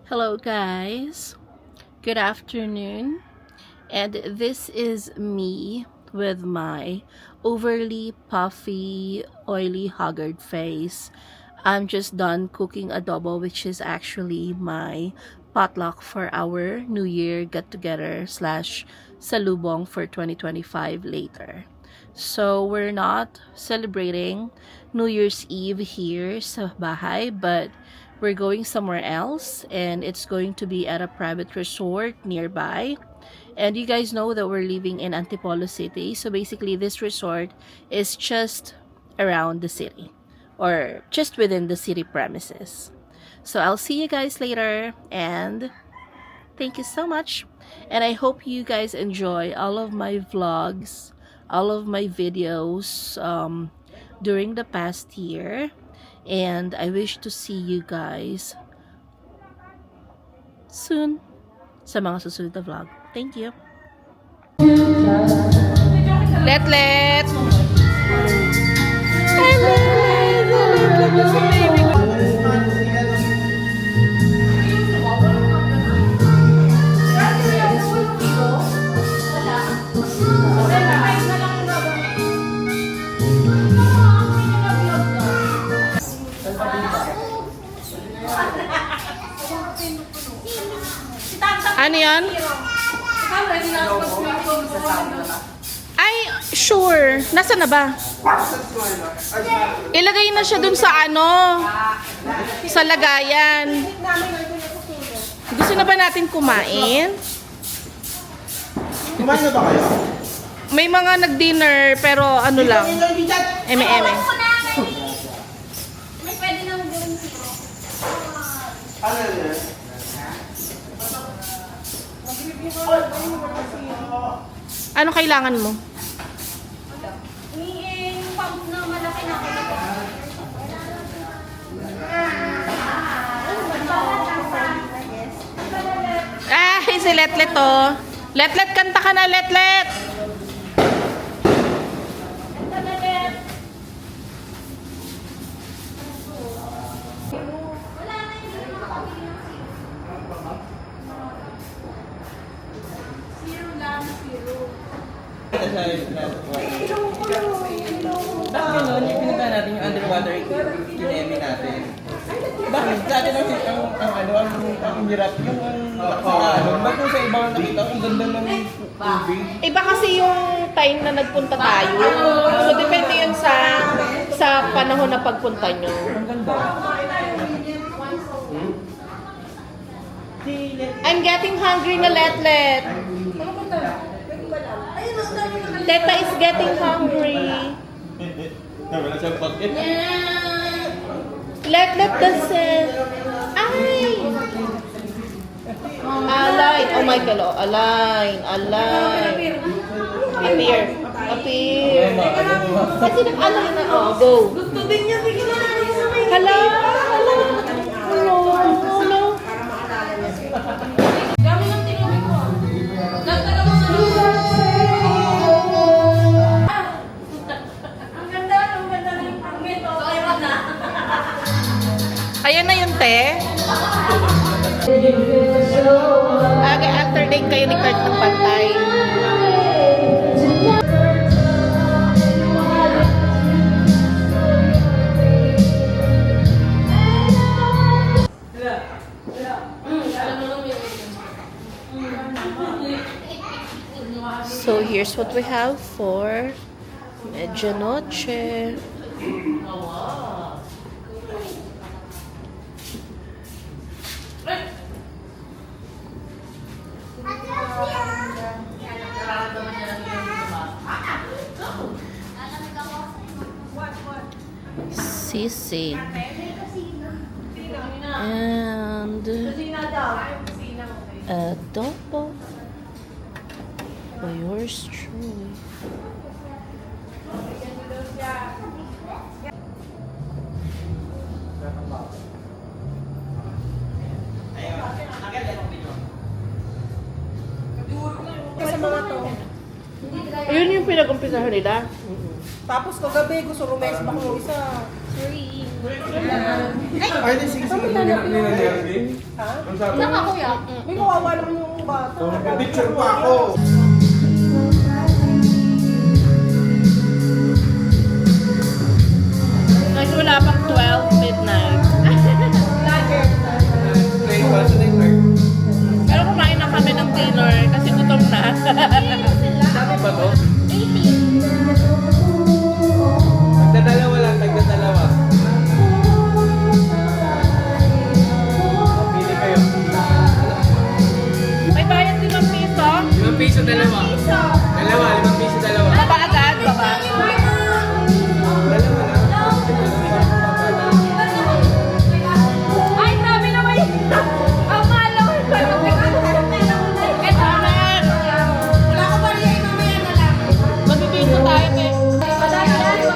Hello guys, good afternoon, and this is me with my overly puffy, oily, haggard face. I'm just done cooking adobo, which is actually my potluck for our New Year get-together slash salubong for 2025 later. So we're not celebrating New Year's Eve here sa bahay, but we're going somewhere else, and it's going to be at a private resort nearby. And you guys know that we're living in Antipolo City, so basically this resort is just around the city or just within the city premises. So I'll see you guys later, and thank you so much. And I hope you guys enjoy all of my vlogs, all of my videos during the past year. And I wish to see you guys soon sa mga susunod na vlog. Thank you. Let. Ano yan? Ay, sure. Nasaan na ba? Ilagay na siya dun sa sa lagayan. Gusto na ba natin kumain? Kumain na ba kayo? May mga nag-dinner pero ano lang. Eme. Ano yan? Ano kailangan mo? Yung pump na malaki na Si Letlet oh. Letlet, kanta ka na, Letlet! Bakit gano'n? Yung pinunta natin yung underwater kinemi natin. Bakit? Dati lang ang hirap yung ba't yung sa ibang nakita, ang ganda ng tubig. Iba kasi yung time na nagpunta tayo. So, depende yun sa panahon na pagpunta nyo. Ang ganda. I'm getting hungry na, Letlet. Teta is getting hungry. Wala siyang bakit. Letlet doesn't. Ay! Align. Oh my God. Align. Appear. Kasi nag-align na. Oh, go. Gusto din niya, sige na natin sa may Hello. Dami ng tinubig ko. Nagtala mo sa Ang ganda na yung pangit. Okay ba na? Ayan na yung te. After date kayo ni Kurt ng pantay. So here's what we have for medianoche. Sisig and adobo for yours truly. Sa mga to. Yun yung pinag-umpisahan nila. Tapos kagabi, gusto rumes pa ko isa. Sorry. Ay, di, sige, sige. Saka kuya. May kawawa naman yung bata. Picture pa ako. Nagsimula pang 12 midnight. Pero kumain na kami ng dinner kasi gutom na. Dami ba to? 18. Tagdadalawa lang, tagdadalawa. Pili kayo. May bayad din ng piso. 5 piso dalawa. Dalawa, 5 piso dalawa. Baba agad, baba. Dalawa lang. Ay, sabi naman yun. Ang malaw. Ito na yan. Wala ko ba rin mamaya na lang. Magbibigyo tayo, eh. Madami na rin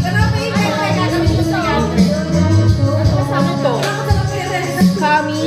Pero may ibig gagawin ko sa'yo. Ano to? Kami.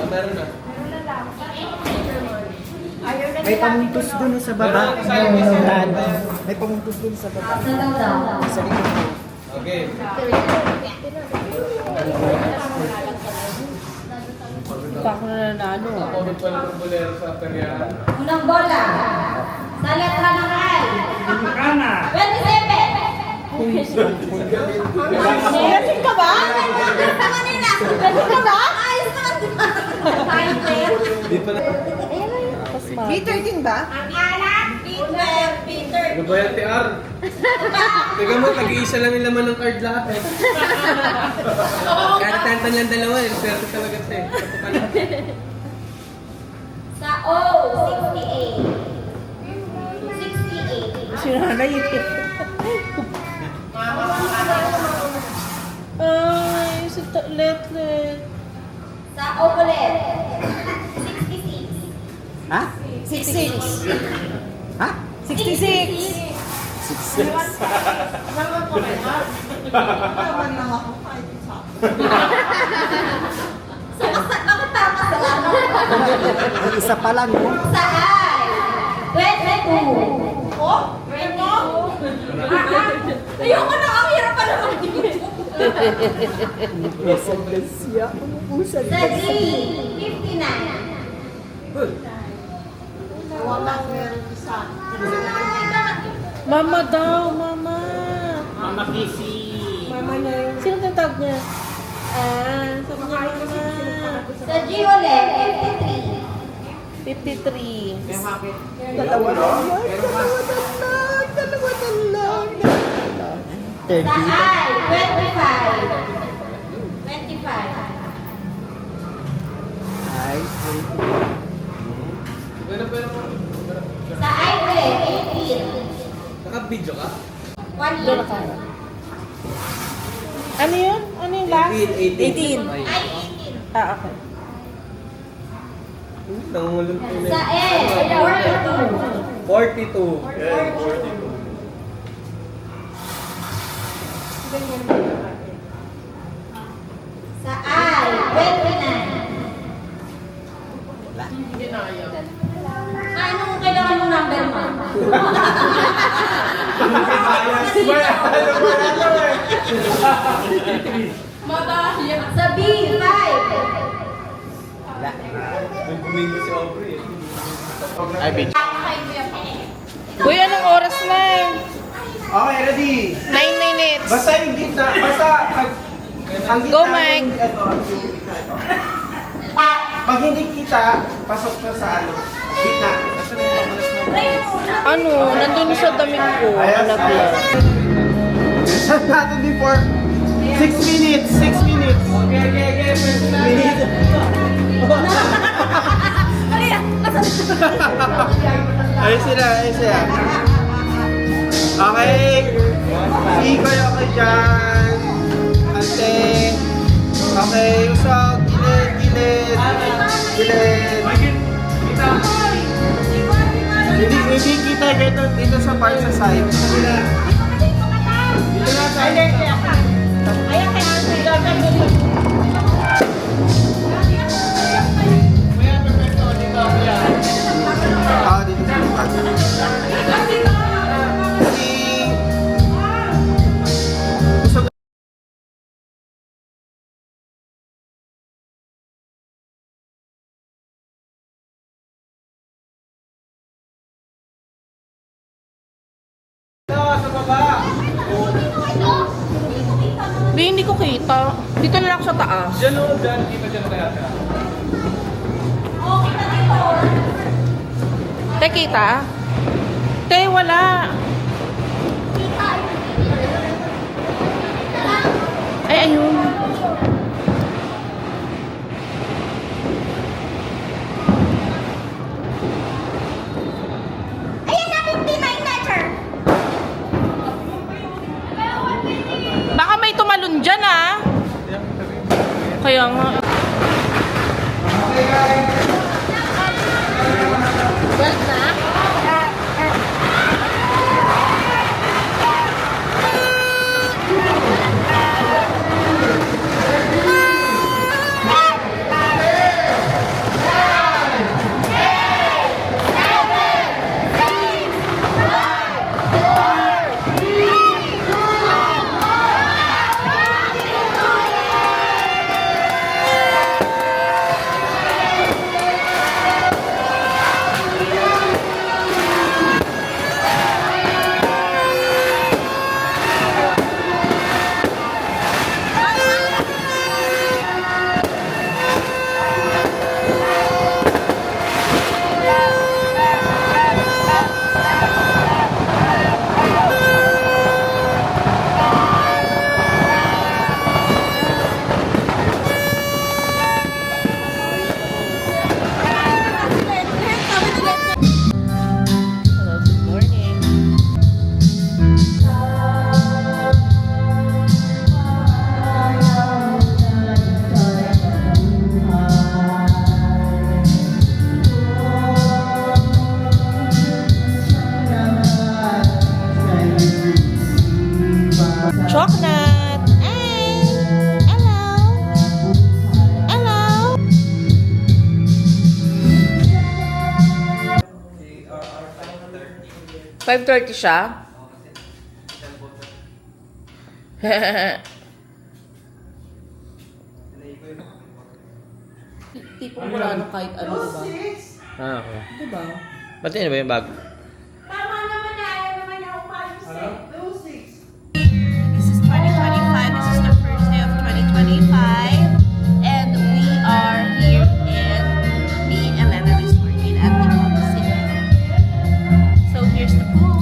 Meron na. May pamuntos dun sa baba. May pamuntos dun sa baba. Sa likod ko. Okay. Pa ako na nanalo. Ako pala ng bolero sa peryahan. Unang bola. Sa letra ng I. 27. Lasing ka ba? Sa kanina. Pwede ka ba? Ayos naman, di ba? Tayo player. Di pala. B13 ba? Ang anak, Peter. Peter. Ano ba yan, TR? Teka mo, tag-iisa lang yung laman ng card lahat eh. Kaya tantan lang dalawa eh. Swerte talaga siya eh. Sa O, 68. 68. Si nanay ito. Ay, si Letlet. Sa O ulit. 66. Ha? 66. Ha? 66. 66. Sa nakatama sa ano? Isa pa lang, no? Sa I, 22. Oh? 22? Ayoko na, ang hirap pala mag-dito. Siya, umuusan. Sa G, 59. Mama daw, mama. Mama Kissy. Mama na yung... Sino tinatawag niya? Ah, sabi niya mama. Sa G ulit, 53. Dalawa na lang. Dalawa na lang. 53. Sa 30. I, 25. 25. Ay, Pero. Sa I ulit, 18. Naka-video ka? 1 Doon year. ako. Ano yun? Ano yung last? 18. 18. Ay, 18. Ah, okay. Nangungulong ko na. Sa L, 42. 42. Yeah, 42. Sa I, 29. Anong kailangan mong number mo? Sa B, 5. Ang kumingo si Aubrey eh. Ay, bitch. Uy, anong oras na? Okay, ready. 9 minutes. Basta yung gitna, basta Ang Go, gitna Mike. yung, ito. Pag hindi kita, pasok ka sa ano, gitna. Ano, nandun sa damit ko. Ayan, Nalaglag. Set natin before 6 minutes, 6 minutes. Okay. Minutes. Ayun sila. Okay. Ikoy ako dyan. Ante. Okay, usog. Gilid. Hindi kita dito sa part sa side. Dito na sa side. Dito sa part. Usog. Sa baba. Hindi ko kita. Dito na lang ako sa taas. Dyan, kita dyan kaya siya. Te, kita? Te, wala. Ay, ayun. Ayan na, 59 na, sir. Baka may tumalon dyan, ah. Kaya nga. Hello, good morning. Chocolate! Hey! Hello! Hello! $5.30 siya? Tipong wala na kahit ano, diba? Okay. Diba? Ba't yun ba yung bag? Tama naman na, ayaw naman niya umalis eh. This is 2025. This is the first day of 2025. And we are here in the Elena Resort in Antipolo City. So here's the pool.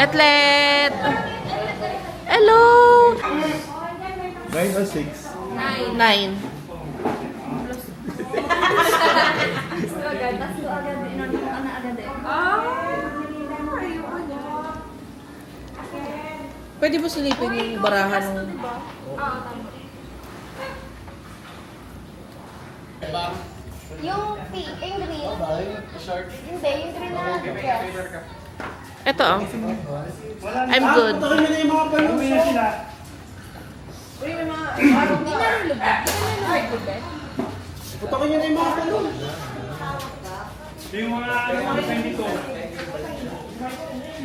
Letlet! Hello! 9 or 6? 9. Pwede mo silipin yung barahan ng... Yung pink, yung green. Hindi, yung green na dress. Ito oh. I'm good. Hindi na rin lubog. Hindi na rin lubog, eh. Putakin niyo na yung mga balon. Yung mga dito.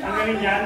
Ang galing yan.